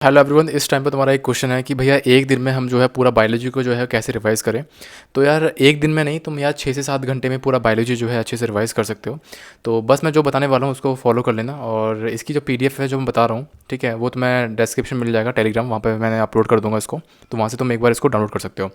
Hello everyone. इस time पे तुम्हारा एक क्वेश्चन है कि भैया एक दिन में हम जो है पूरा बायोलॉजी को जो है कैसे रिवाइज करें। तो यार एक दिन में नहीं, तुम यार 6 से 7 घंटे में पूरा बायोलॉजी जो है अच्छे से रिवाइज कर सकते हो। तो बस मैं जो बताने वाला हूँ उसको फॉलो कर लेना। और इसकी जो पीडीएफ है जो मैं बता रहा हूँ, ठीक है, वो तुम्हें डिस्क्रिप्शन मिल जाएगा टेलीग्राम, वहाँ पे मैंने अपलोड कर दूंगा इसको। तो वहाँ से तुम एक बार इसको डाउनलोड कर सकते हो।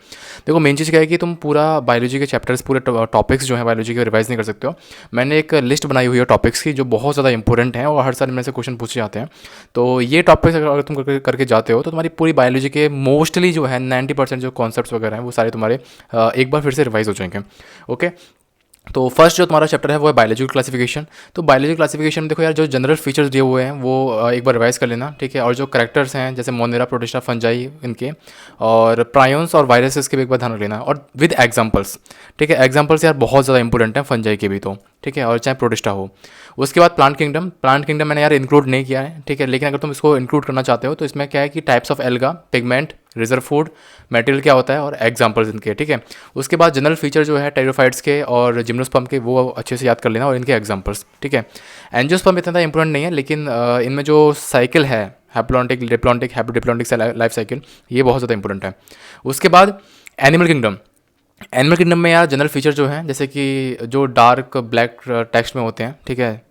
देखो मेन चीज़ क्या है कि तुम पूरा बायोलॉजी के चैप्टर्स, पूरे टॉपिक्स जो है बायोलॉजी के रिवाइज नहीं कर सकते हो। मैंने एक लिस्ट बनाई हुई है टॉपिक्स की जो बहुत ज़्यादा इंपॉर्टेंट है और हर साल इनमें से क्वेश्चन पूछे जाते हैं। तो ये टॉपिक्स अगर तुम करके जाते हो तो तुम्हारी पूरी बायोलॉजी के मोस्टली जो है 90% जो कॉन्सेप्ट्स वगैरह हैं वो सारे तुम्हारे एक बार फिर से रिवाइज हो जाएंगे। ओके। तो फर्स्ट जो तुम्हारा चैप्टर है वो है बायोलॉजिकल क्लासिफिकेशन। तो बायोलॉजिकल क्लासिफिकेशन में देखो यार, जो जनरल फीचर्स दिए हुए हैं वो एक बार रिवाइज कर लेना, ठीक है। और जो करेक्टर्स हैं जैसे मोनेरा, प्रोटिस्टा, फंजाई, इनके और प्रायोन्स और वायरसेस के भी एक बार ध्यान रख लेना, और विद एग्जांपल्स, ठीक है। एग्जांपल्स यार बहुत ज़्यादा इंपॉर्टेंट है फंजाई के भी, तो ठीक है, और चाहे प्रोटिस्टा हो। उसके बाद प्लांट किंगडम मैंने यार इंक्लूड नहीं किया है, ठीक है, लेकिन अगर तुम इसको इंक्लूड करना चाहते हो तो इसमें क्या है कि types of alga, pigment, reserve food, material क्या होता है और एग्जांपल्स इनके, ठीक है। उसके बाद जनरल फीचर जो है टेरियोफाइट्स के और जिम्नोस्पर्म के, वो अच्छे से याद कर लेना और इनके एग्जांपल्स, ठीक है। एंजियोस्पर्म इतना इंपॉर्टेंट नहीं है, लेकिन इनमें जो साइकिल है, haplontic, diplontic, haplodiplontic life cycle, ये बहुत ज़्यादा इंपॉर्टेंट है। उसके बाद एनिमल किंगडम। एनिमल किंगडम में यार जनरल फीचर जो हैं जैसे कि जो डार्क ब्लैक टेक्स्ट में होते हैं, ठीक है,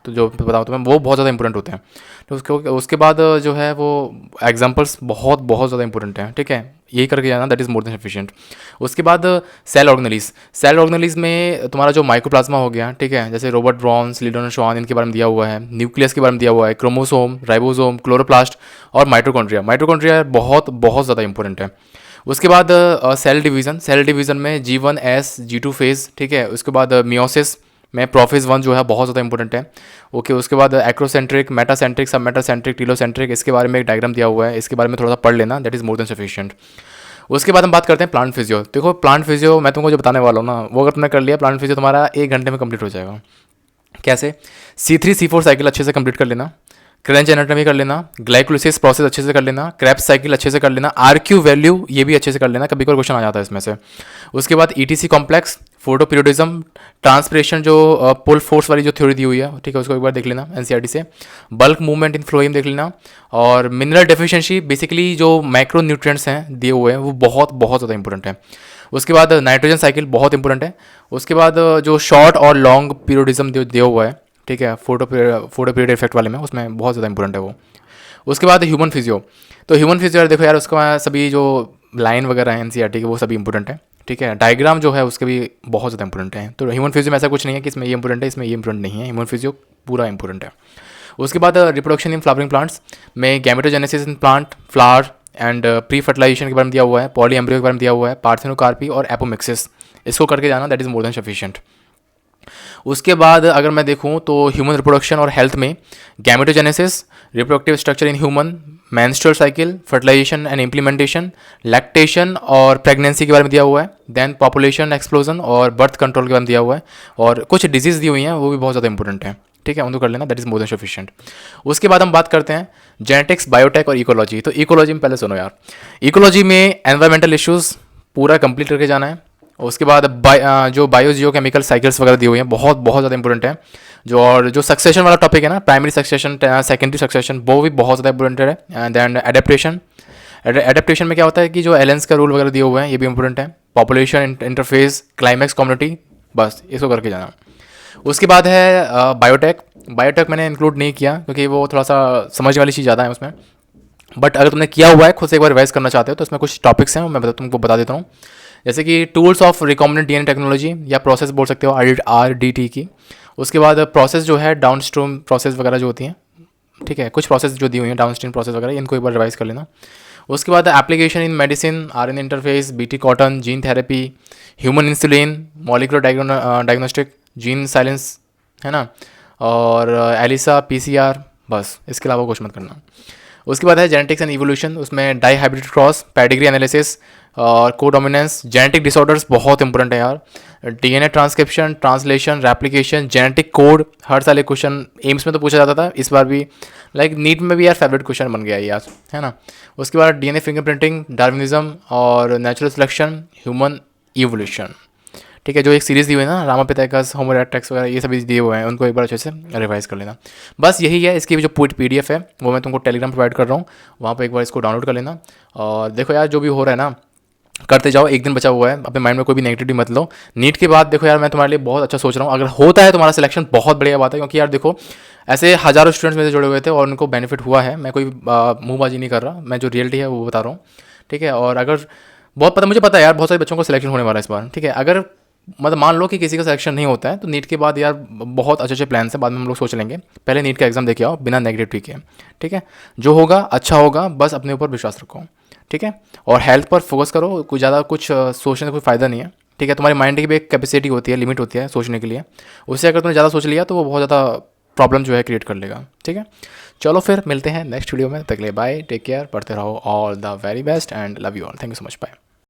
तो जो बताओ तुम्हें वो बहुत ज़्यादा इंपॉर्टेंट होते हैं। तो उसके बाद जो है वो एग्जांपल्स बहुत बहुत ज़्यादा इंपॉर्टेंट हैं, ठीक है। यही करके जाना, that is more than sufficient. उसके बाद सेल ऑर्गेनलीज में तुम्हारा जो माइक्रोप्लाज्मा हो गया, ठीक है, जैसे रॉबर्ट ब्राउन, लिडोन शॉन, इनके बारे में दिया हुआ है। न्यूक्लियस के बारे में दिया हुआ है, क्रोमोसोम, राइबोसोम, क्लोरोप्लास्ट और माइटोकॉन्ड्रिया बहुत बहुत ज़्यादा इंपॉर्टेंट है। उसके बाद सेल डिवीज़न में G1S G2 फेज़, ठीक है। उसके बाद मियोसिस में प्रोफेज 1 जो है बहुत ज़्यादा इंपॉर्टेंट है। ओके। उसके बाद एक्रोसेंट्रिक, मेटासेंट्रिक, सब मेटासेंट्रिक, टीलोसेंट्रिक, इसके बारे में एक डायग्राम दिया हुआ है, इसके बारे में थोड़ा सा पढ़ लेना, that is more than sufficient. उसके बाद हम बात करते हैं प्लांट फिजियो। देखो प्लांट फिजियो मैं तुमको जो बताने वाला हूँ ना, वो अगर तुमने कर लिया, प्लांट फिजियो तुम्हारा 1 घंटे में कंप्लीट हो जाएगा। कैसे? C3 C4 साइकिल अच्छे से कंप्लीट कर लेना, क्रेंच एनाटॉमी कर लेना, ग्लाइकोलिसिस प्रोसेस अच्छे से कर लेना, क्रेब्स साइकिल अच्छे से कर लेना, आरक्यू वैल्यू ये भी अच्छे से कर लेना, कभी कोई क्वेश्चन आ जाता है इसमें से। उसके बाद ETC कॉम्प्लेक्स, फोटोपीरियोडिज्म, ट्रांसपिरेशन, जो पुल फोर्स वाली जो थ्योरी दी हुई है, ठीक है, उसको एक बार देख लेना NCERT से। बल्क मूवमेंट इन फ्लोएम देख लेना। और मिनरल डेफिशिएंसी, बेसिकली जो माइक्रो न्यूट्रिएंट्स हैं दिए हुए हैं वो बहुत बहुत ज़्यादा इंपॉर्टेंट है। उसके बाद नाइट्रोजन साइकिल बहुत इंपॉर्टेंट है। उसके बाद जो शॉर्ट और लॉन्ग पीरियोडिज्म दिया हुआ है, ठीक है, फोटो पीरियड इफेक्ट वाले में, उसमें बहुत ज़्यादा इंपॉर्टेंट है वो। उसके बाद ह्यूमन फिजियो। तो ह्यूमन फिजियो यार देखो यार, उसका सभी जो लाइन वगैरह है NCERT के वो सभी इंपॉर्टेंट है, ठीक है। डायग्राम जो है उसके भी बहुत ज़्यादा इंपॉर्टेंट है। तो ह्यूमन फिजियो में ऐसा कुछ नहीं है कि इसमें ये इंपॉर्टेंट है, इसमें ये इंपॉर्टेंट नहीं है, ह्यूमन फिजियो पूरा इंपॉर्टेंट है। उसके बाद रिप्रोडक्शन इन फ्लावरिंग प्लांट्स में gametogenesis in plant, flower and pre fertilisation के बारे में दिया हुआ है, पॉली एम्ब्रियो के बारे में दिया हुआ है, पार्थेनोकार्पी और एपोमिक्सिस, इसको करके जाना, that is more than sufficient. उसके बाद अगर मैं देखूं तो ह्यूमन रिप्रोडक्शन और हेल्थ में gametogenesis, reproductive structure in human, menstrual cycle, fertilisation and implementation, lactation और प्रेगनेंसी के बारे में दिया हुआ है। देन पॉपुलेशन एक्सप्लोजन और बर्थ कंट्रोल के बारे में दिया हुआ है। और कुछ डिजीज़ दी हुई हैं वो भी बहुत ज़्यादा इंपॉर्टेंट है, ठीक है, उनको कर लेना, that is more than sufficient. उसके बाद हम बात करते हैं जेनेटिक्स, बायोटेक और इकोलॉजी। तो इकोलॉजी में पहले सुनो यार, इकोलॉजी में एनवायरमेंटल इश्यूज़ पूरा कंप्लीट करके जाना है। उसके बाद जो बायो जियो केमिकल साइकिल्स वगैरह दी हुई हैं बहुत बहुत ज़्यादा इंपॉर्टेंट है। जो सक्सेशन वाला टॉपिक है ना, प्राइमरी सक्सेशन, सेकेंडरी सक्सेशन, वो भी बहुत ज़्यादा इंपॉर्टेंट है। देन एडेप्टेशन में क्या होता है कि जो एलेंस का रूल वगैरह दिए हुए हैं ये भी इंपॉर्टेंट है। पॉपुलेशन इंटरफेस, क्लाइमैक्स, कम्युनिटी, बस इसको करके जाना। उसके बाद है बायोटेक मैंने इंक्लूड नहीं किया क्योंकि वो थोड़ा सा समझ वाली चीज़ ज़्यादा है उसमें। बट अगर तुमने किया हुआ है, खुद से एक बार रिवाइज करना चाहते हो, तो इसमें कुछ टॉपिक्स हैं मैं तुमको बता देता हूँ। जैसे कि tools of recombinant DNA technology, या प्रोसेस बोल सकते हो RDT की। उसके बाद प्रोसेस जो है डाउनस्ट्रीम प्रोसेस वगैरह जो होती हैं, ठीक है, कुछ प्रोसेस जो दी हुई हैं डाउनस्ट्रीम प्रोसेस वगैरह, इनको एक बार रिवाइज कर लेना। उसके बाद application in medicine, RNA interface, BT cotton, gene therapy, human insulin, molecular diagnostic, gene silence, है ना, और एलिसा, PCR, बस इसके अलावा कुछ मत करना। उसके बाद है जेनेटिक्स एंड इवोल्यूशन, उसमें dihybrid cross, pedigree analysis और कोडोमिनेंस, जेनेटिक डिसऑर्डर्स बहुत इंपॉर्टेंट है यार। DNA transcription, translation, replication, genetic code, हर साल एक क्वेश्चन एम्स में तो पूछा जाता था, इस बार भी लाइक नीट में भी यार फेवरेट क्वेश्चन बन गया यार, है ना। उसके बाद DNA फिंगरप्रिंटिंग, डार्विनिज्म और नेचुरल सिलेक्शन, ह्यूमन इवोल्यूशन, ठीक है, जो एक सीरीज़ दी हुई है ना रामापिताइकस होमोरेक्ट्स वगैरह ये सभी दिए हुए हैं, उनको एक बार अच्छे से रिवाइज़ कर लेना। बस यही है, इसकी जो PDF है वो मैं तुमको टेलीग्राम प्रोवाइड कर रहा हूँ, वहाँ पर एक बार इसको डाउनलोड कर लेना। और देखो यार, जो भी हो रहा है ना करते जाओ, एक दिन बचा हुआ है, अपने माइंड में कोई भी नेगेटिविटी मत लो। नीट के बाद देखो यार, मैं तुम्हारे लिए बहुत अच्छा सोच रहा हूँ, अगर होता है तुम्हारा सिलेक्शन बहुत बढ़िया बात है, क्योंकि यार देखो ऐसे हज़ारों स्टूडेंट्स मेरे से जुड़े हुए थे और उनको बेनिफिट हुआ है। मैं कोई मुंहबाजी नहीं कर रहा, मैं जो रियलिटी है वो बता रहा हूँ, ठीक है। और अगर बहुत मुझे पता है यार, बहुत सारे बच्चों को सिलेक्शन होने वाला है इस बार, ठीक है। अगर मतलब मान लो कि किसी का सिलेक्शन नहीं होता है, तो नीट के बाद यार बहुत अच्छे अच्छे प्लान है, बाद में हम लोग सोच लेंगे। पहले नीट का एग्जाम देके आओ बिना नेगेटिविटी के, ठीक है। जो होगा अच्छा होगा, बस अपने ऊपर विश्वास रखो, ठीक है। और हेल्थ पर फोकस करो, कुछ ज़्यादा कुछ सोचने का कोई फ़ायदा नहीं है, ठीक है। तुम्हारी माइंड की भी एक कैपेसिटी होती है, लिमिट होती है सोचने के लिए, उससे अगर तुमने ज़्यादा सोच लिया तो वो बहुत ज़्यादा प्रॉब्लम जो है क्रिएट कर लेगा, ठीक है। चलो फिर मिलते हैं नेक्स्ट वीडियो में, तक के लिए बाय, टेक केयर, पढ़ते रहो, all the very best and love you all, thank you so much, bye.